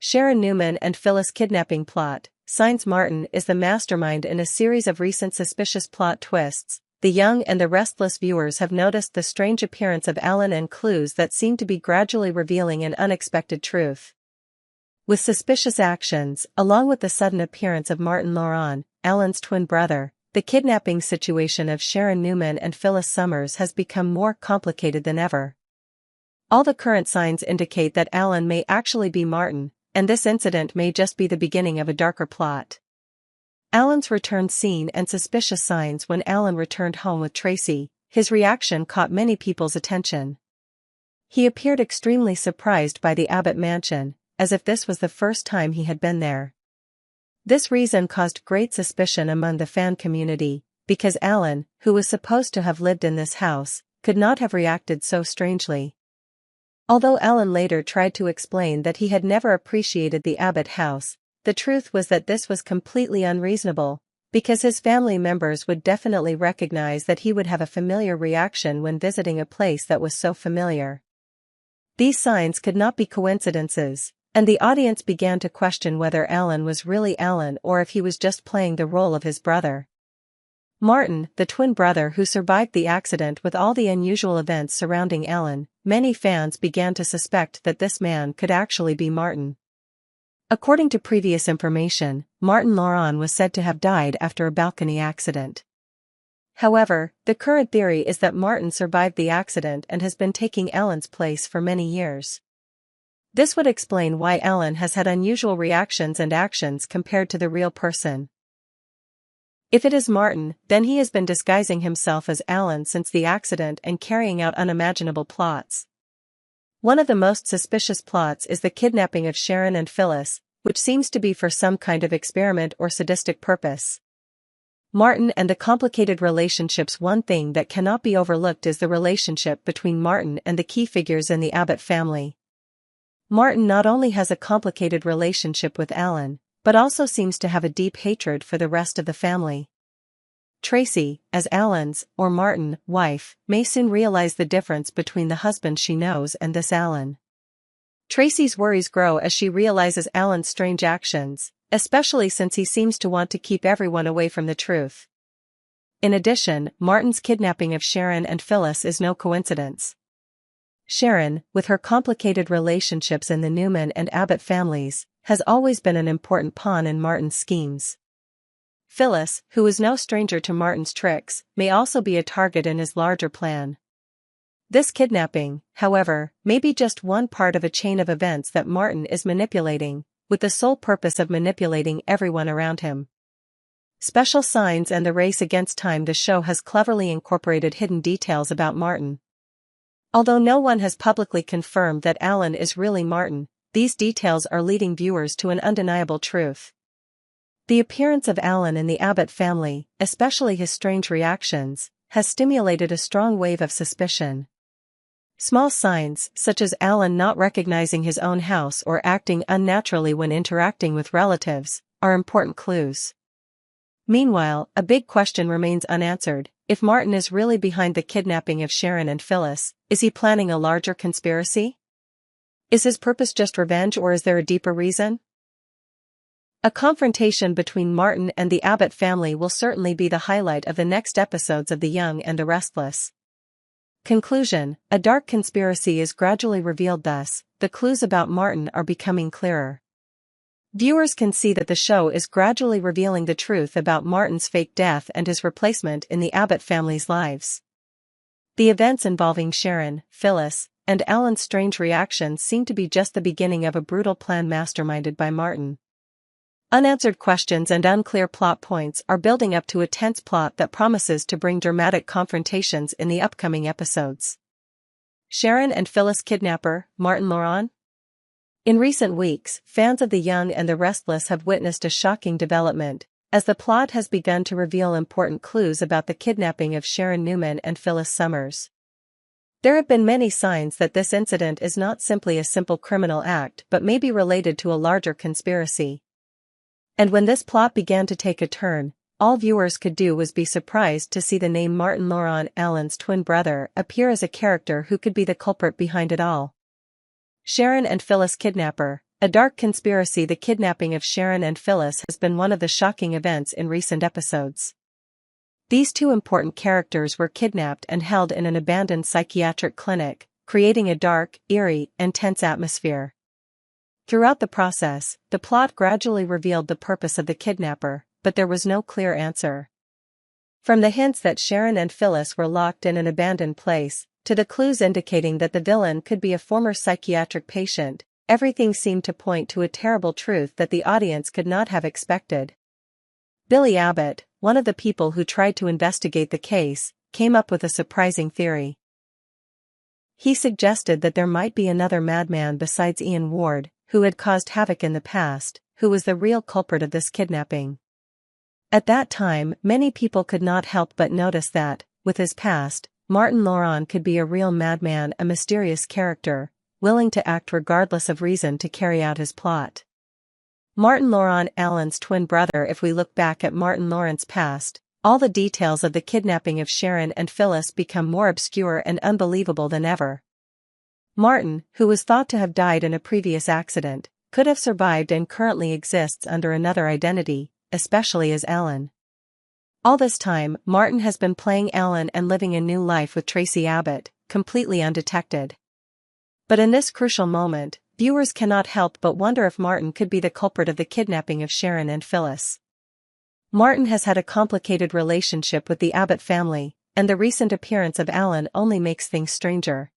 Sharon Newman and Phyllis kidnapping plot. Signs Martin is the mastermind in a series of recent suspicious plot twists. The young and the restless viewers have noticed the strange appearance of Alan and clues that seem to be gradually revealing an unexpected truth. With suspicious actions, along with the sudden appearance of Martin Laurent, Alan's twin brother, the kidnapping situation of Sharon Newman and Phyllis Summers has become more complicated than ever. All the current signs indicate that Alan may actually be Martin, and this incident may just be the beginning of a darker plot. Alan's return scene and suspicious signs. When Alan returned home with Tracy, his reaction caught many people's attention. He appeared extremely surprised by the Abbott mansion, as if this was the first time he had been there. This reason caused great suspicion among the fan community, because Alan, who was supposed to have lived in this house, could not have reacted so strangely. Although Alan later tried to explain that he had never appreciated the Abbott house, the truth was that this was completely unreasonable, because his family members would definitely recognize that he would have a familiar reaction when visiting a place that was so familiar. These signs could not be coincidences, and the audience began to question whether Alan was really Alan or if he was just playing the role of his brother. Martin, the twin brother who survived the accident. With all the unusual events surrounding Alan, many fans began to suspect that this man could actually be Martin. According to previous information, Martin Laurent was said to have died after a balcony accident. However, the current theory is that Martin survived the accident and has been taking Alan's place for many years. This would explain why Alan has had unusual reactions and actions compared to the real person. If it is Martin, then he has been disguising himself as Alan since the accident and carrying out unimaginable plots. One of the most suspicious plots is the kidnapping of Sharon and Phyllis, which seems to be for some kind of experiment or sadistic purpose. Martin and the complicated relationships. One thing that cannot be overlooked is the relationship between Martin and the key figures in the Abbott family. Martin not only has a complicated relationship with Alan, but also seems to have a deep hatred for the rest of the family. Tracy, as Alan's, or Martin, wife, may soon realize the difference between the husband she knows and this Alan. Tracy's worries grow as she realizes Alan's strange actions, especially since he seems to want to keep everyone away from the truth. In addition, Martin's kidnapping of Sharon and Phyllis is no coincidence. Sharon, with her complicated relationships in the Newman and Abbott families, has always been an important pawn in Martin's schemes. Phyllis, who is no stranger to Martin's tricks, may also be a target in his larger plan. This kidnapping, however, may be just one part of a chain of events that Martin is manipulating, with the sole purpose of manipulating everyone around him. Special Signs and the Race Against Time. The show has cleverly incorporated hidden details about Martin. Although no one has publicly confirmed that Alan is really Martin, these details are leading viewers to an undeniable truth. The appearance of Alan in the Abbott family, especially his strange reactions, has stimulated a strong wave of suspicion. Small signs, such as Alan not recognizing his own house or acting unnaturally when interacting with relatives, are important clues. Meanwhile, a big question remains unanswered. If Martin is really behind the kidnapping of Sharon and Phyllis, is he planning a larger conspiracy? Is his purpose just revenge, or is there a deeper reason? A confrontation between Martin and the Abbott family will certainly be the highlight of the next episodes of The Young and the Restless. Conclusion: a dark conspiracy is gradually revealed. Thus, the clues about Martin are becoming clearer. Viewers can see that the show is gradually revealing the truth about Martin's fake death and his replacement in the Abbott family's lives. The events involving Sharon, Phyllis, and Alan's strange reactions seem to be just the beginning of a brutal plan masterminded by Martin. Unanswered questions and unclear plot points are building up to a tense plot that promises to bring dramatic confrontations in the upcoming episodes. Sharon and Phyllis kidnapper, Martin Laurent? In recent weeks, fans of The Young and the Restless have witnessed a shocking development, as the plot has begun to reveal important clues about the kidnapping of Sharon Newman and Phyllis Summers. There have been many signs that this incident is not simply a simple criminal act but may be related to a larger conspiracy. And when this plot began to take a turn, all viewers could do was be surprised to see the name Martin Laurent, Alan's twin brother, appear as a character who could be the culprit behind it all. Sharon and Phyllis kidnapper. A dark conspiracy. The kidnapping of Sharon and Phyllis has been one of the shocking events in recent episodes. These two important characters were kidnapped and held in an abandoned psychiatric clinic, creating a dark, eerie, and tense atmosphere. Throughout the process, the plot gradually revealed the purpose of the kidnapper, but there was no clear answer. From the hints that Sharon and Phyllis were locked in an abandoned place, to the clues indicating that the villain could be a former psychiatric patient, everything seemed to point to a terrible truth that the audience could not have expected. Billy Abbott, one of the people who tried to investigate the case, came up with a surprising theory. He suggested that there might be another madman besides Ian Ward, who had caused havoc in the past, who was the real culprit of this kidnapping. At that time, many people could not help but notice that, with his past, Martin Laurent could be a real madman, a mysterious character, willing to act regardless of reason to carry out his plot. Martin Laurent, Alan's twin brother. If we look back at Martin Laurent's past, all the details of the kidnapping of Sharon and Phyllis become more obscure and unbelievable than ever. Martin, who was thought to have died in a previous accident, could have survived and currently exists under another identity, especially as Alan. All this time, Martin has been playing Alan and living a new life with Tracy Abbott, completely undetected. But in this crucial moment, viewers cannot help but wonder if Martin could be the culprit of the kidnapping of Sharon and Phyllis. Martin has had a complicated relationship with the Abbott family, and the recent appearance of Alan only makes things stranger.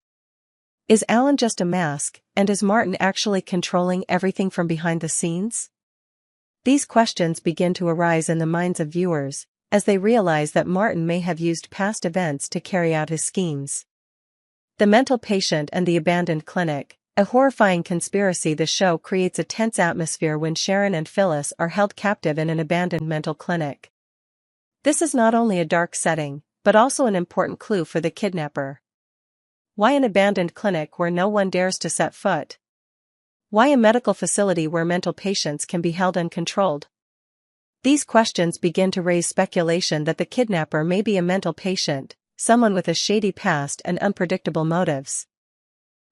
Is Alan just a mask, and is Martin actually controlling everything from behind the scenes? These questions begin to arise in the minds of viewers, as they realize that Martin may have used past events to carry out his schemes. The mental patient and the abandoned clinic, a horrifying conspiracy. The show creates a tense atmosphere when Sharon and Phyllis are held captive in an abandoned mental clinic. This is not only a dark setting, but also an important clue for the kidnapper. Why an abandoned clinic where no one dares to set foot? Why a medical facility where mental patients can be held uncontrolled? These questions begin to raise speculation that the kidnapper may be a mental patient, someone with a shady past and unpredictable motives.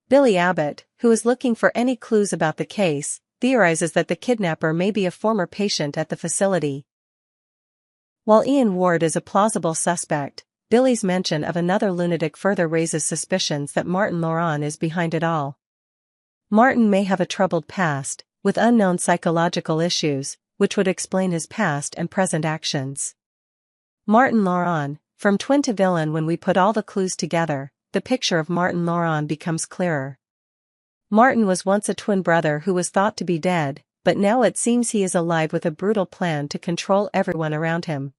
Billy Abbott, who is looking for any clues about the case, theorizes that the kidnapper may be a former patient at the facility. While Ian Ward is a plausible suspect, Billy's mention of another lunatic further raises suspicions that Martin Laurent is behind it all. Martin may have a troubled past, with unknown psychological issues, which would explain his past and present actions. Martin Laurent, from twin to villain. When we put all the clues together, the picture of Martin Laurent becomes clearer. Martin was once a twin brother who was thought to be dead, but now it seems he is alive with a brutal plan to control everyone around him.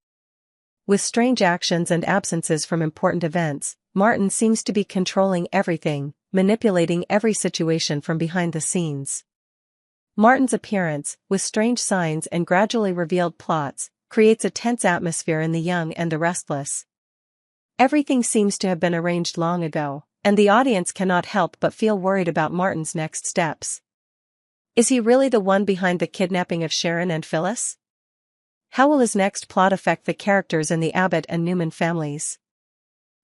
With strange actions and absences from important events, Martin seems to be controlling everything, manipulating every situation from behind the scenes. Martin's appearance, with strange signs and gradually revealed plots, creates a tense atmosphere in The Young and the Restless. Everything seems to have been arranged long ago, and the audience cannot help but feel worried about Martin's next steps. Is he really the one behind the kidnapping of Sharon and Phyllis? How will his next plot affect the characters in the Abbott and Newman families?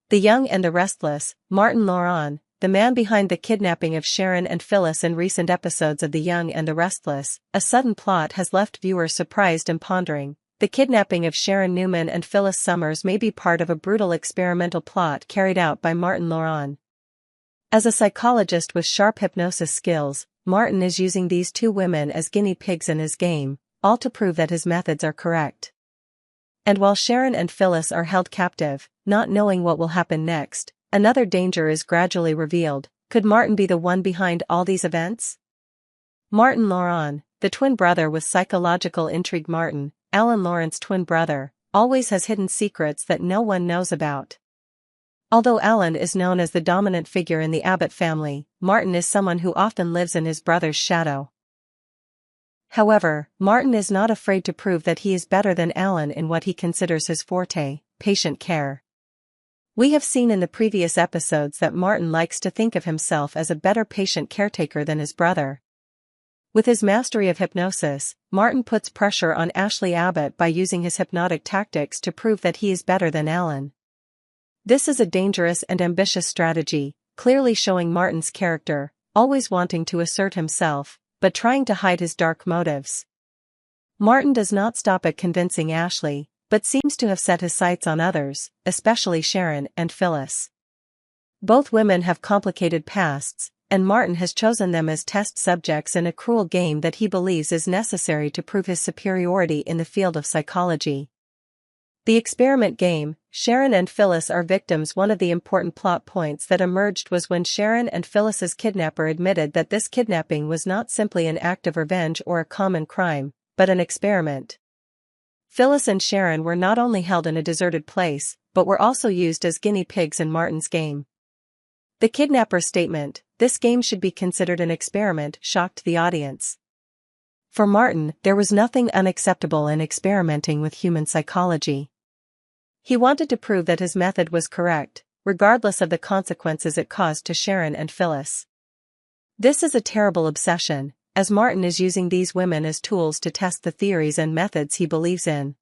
The Young and the Restless, Martin Laurent, the man behind the kidnapping of Sharon and Phyllis. In recent episodes of The Young and the Restless, a sudden plot has left viewers surprised and pondering. The kidnapping of Sharon Newman and Phyllis Summers may be part of a brutal experimental plot carried out by Martin Laurent. As a psychologist with sharp hypnosis skills, Martin is using these two women as guinea pigs in his game, all to prove that his methods are correct. And while Sharon and Phyllis are held captive, not knowing what will happen next, another danger is gradually revealed. Could Martin be the one behind all these events? Martin Laurent, the twin brother with psychological intrigue. Martin, Alan Laurent's twin brother, always has hidden secrets that no one knows about. Although Alan is known as the dominant figure in the Abbott family, Martin is someone who often lives in his brother's shadow. However, Martin is not afraid to prove that he is better than Alan in what he considers his forte, patient care. We have seen in the previous episodes that Martin likes to think of himself as a better patient caretaker than his brother. With his mastery of hypnosis, Martin puts pressure on Ashley Abbott by using his hypnotic tactics to prove that he is better than Alan. This is a dangerous and ambitious strategy, clearly showing Martin's character, always wanting to assert himself, but trying to hide his dark motives. Martin does not stop at convincing Ashley, but seems to have set his sights on others, especially Sharon and Phyllis. Both women have complicated pasts, and Martin has chosen them as test subjects in a cruel game that he believes is necessary to prove his superiority in the field of psychology. The experiment game, Sharon and Phyllis are victims. One of the important plot points that emerged was when Sharon and Phyllis's kidnapper admitted that this kidnapping was not simply an act of revenge or a common crime, but an experiment. Phyllis and Sharon were not only held in a deserted place, but were also used as guinea pigs in Martin's game. The kidnapper's statement, "This game should be considered an experiment," shocked the audience. For Martin, there was nothing unacceptable in experimenting with human psychology. He wanted to prove that his method was correct, regardless of the consequences it caused to Sharon and Phyllis. This is a terrible obsession, as Martin is using these women as tools to test the theories and methods he believes in.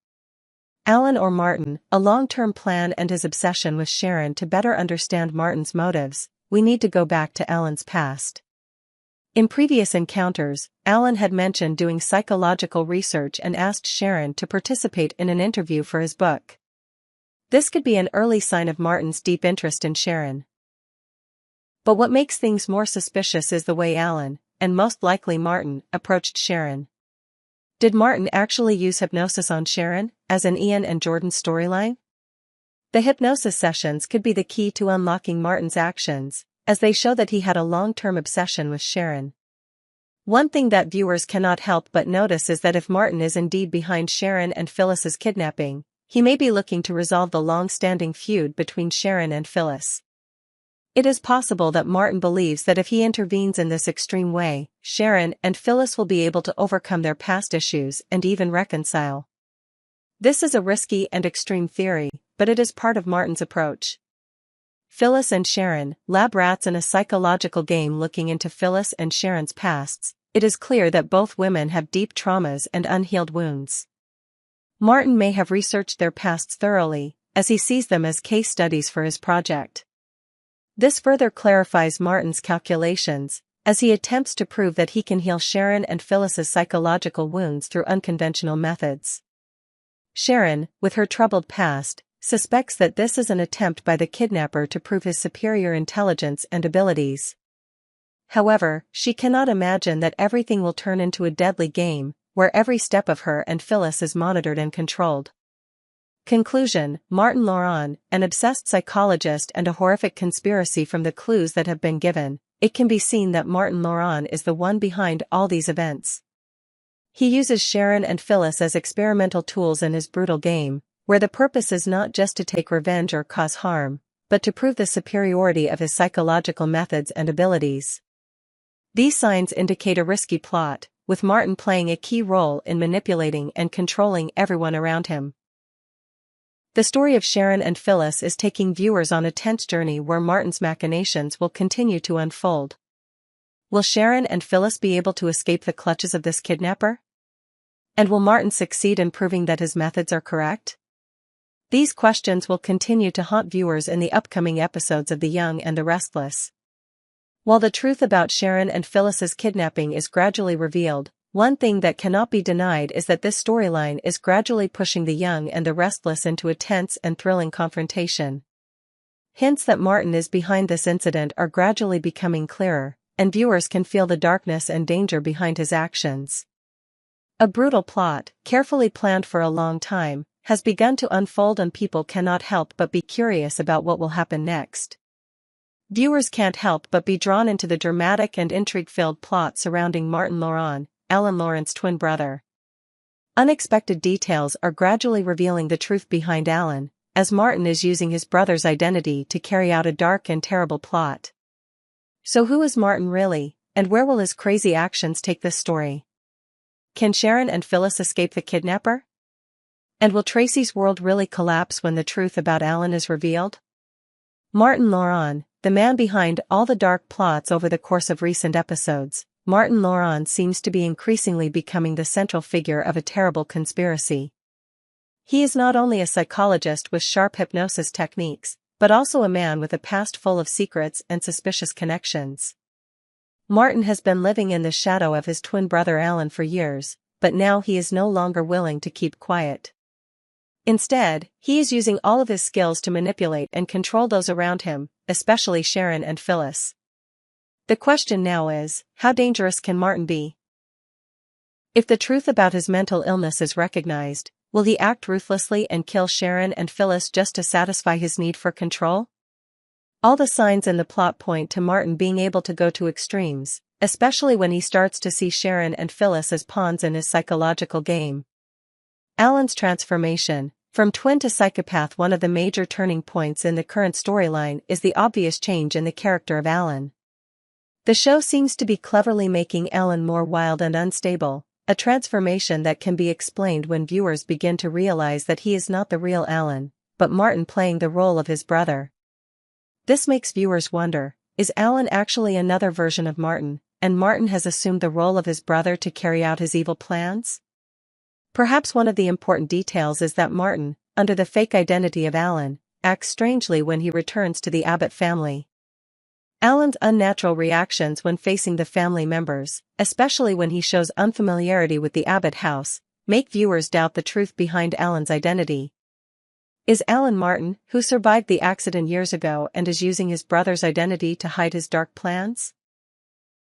Alan or Martin, a long-term plan and his obsession with Sharon. To better understand Martin's motives, we need to go back to Alan's past. In previous encounters, Alan had mentioned doing psychological research and asked Sharon to participate in an interview for his book. This could be an early sign of Martin's deep interest in Sharon. But what makes things more suspicious is the way Alan, and most likely Martin, approached Sharon. Did Martin actually use hypnosis on Sharon, as in Ian and Jordan's storyline? The hypnosis sessions could be the key to unlocking Martin's actions, as they show that he had a long-term obsession with Sharon. One thing that viewers cannot help but notice is that if Martin is indeed behind Sharon and Phyllis's kidnapping, he may be looking to resolve the long-standing feud between Sharon and Phyllis. It is possible that Martin believes that if he intervenes in this extreme way, Sharon and Phyllis will be able to overcome their past issues and even reconcile. This is a risky and extreme theory, but it is part of Martin's approach. Phyllis and Sharon, lab rats in a psychological game. Looking into Phyllis and Sharon's pasts, it is clear that both women have deep traumas and unhealed wounds. Martin may have researched their pasts thoroughly, as he sees them as case studies for his project. This further clarifies Martin's calculations, as he attempts to prove that he can heal Sharon and Phyllis's psychological wounds through unconventional methods. Sharon, with her troubled past, suspects that this is an attempt by the kidnapper to prove his superior intelligence and abilities. However, she cannot imagine that everything will turn into a deadly game, where every step of her and Phyllis is monitored and controlled. Conclusion: Martin Laurent, an obsessed psychologist and a horrific conspiracy. From the clues that have been given, it can be seen that Martin Laurent is the one behind all these events. He uses Sharon and Phyllis as experimental tools in his brutal game, where the purpose is not just to take revenge or cause harm, but to prove the superiority of his psychological methods and abilities. These signs indicate a risky plot, with Martin playing a key role in manipulating and controlling everyone around him. The story of Sharon and Phyllis is taking viewers on a tense journey where Martin's machinations will continue to unfold. Will Sharon and Phyllis be able to escape the clutches of this kidnapper? And will Martin succeed in proving that his methods are correct? These questions will continue to haunt viewers in the upcoming episodes of The Young and the Restless. While the truth about Sharon and Phyllis's kidnapping is gradually revealed, one thing that cannot be denied is that this storyline is gradually pushing The Young and the Restless into a tense and thrilling confrontation. Hints that Martin is behind this incident are gradually becoming clearer, and viewers can feel the darkness and danger behind his actions. A brutal plot, carefully planned for a long time, has begun to unfold, and people cannot help but be curious about what will happen next. Viewers can't help but be drawn into the dramatic and intrigue-filled plot surrounding Martin Laurent, Alan Laurent's twin brother. Unexpected details are gradually revealing the truth behind Alan, as Martin is using his brother's identity to carry out a dark and terrible plot. So who is Martin really, and where will his crazy actions take this story? Can Sharon and Phyllis escape the kidnapper? And will Tracy's world really collapse when the truth about Alan is revealed? Martin Laurent, the man behind all the dark plots. Over the course of recent episodes, Martin Laurent seems to be increasingly becoming the central figure of a terrible conspiracy. He is not only a psychologist with sharp hypnosis techniques, but also a man with a past full of secrets and suspicious connections. Martin has been living in the shadow of his twin brother Alan for years, but now he is no longer willing to keep quiet. Instead, he is using all of his skills to manipulate and control those around him, especially Sharon and Phyllis. The question now is, how dangerous can Martin be? If the truth about his mental illness is recognized, will he act ruthlessly and kill Sharon and Phyllis just to satisfy his need for control? All the signs in the plot point to Martin being able to go to extremes, especially when he starts to see Sharon and Phyllis as pawns in his psychological game. Alan's transformation, from twin to psychopath. One of the major turning points in the current storyline is the obvious change in the character of Alan. The show seems to be cleverly making Alan more wild and unstable, a transformation that can be explained when viewers begin to realize that he is not the real Alan, but Martin playing the role of his brother. This makes viewers wonder, is Alan actually another version of Martin, and Martin has assumed the role of his brother to carry out his evil plans? Perhaps one of the important details is that Martin, under the fake identity of Alan, acts strangely when he returns to the Abbott family. Alan's unnatural reactions when facing the family members, especially when he shows unfamiliarity with the Abbott house, make viewers doubt the truth behind Alan's identity. Is Alan Martin, who survived the accident years ago and is using his brother's identity to hide his dark plans?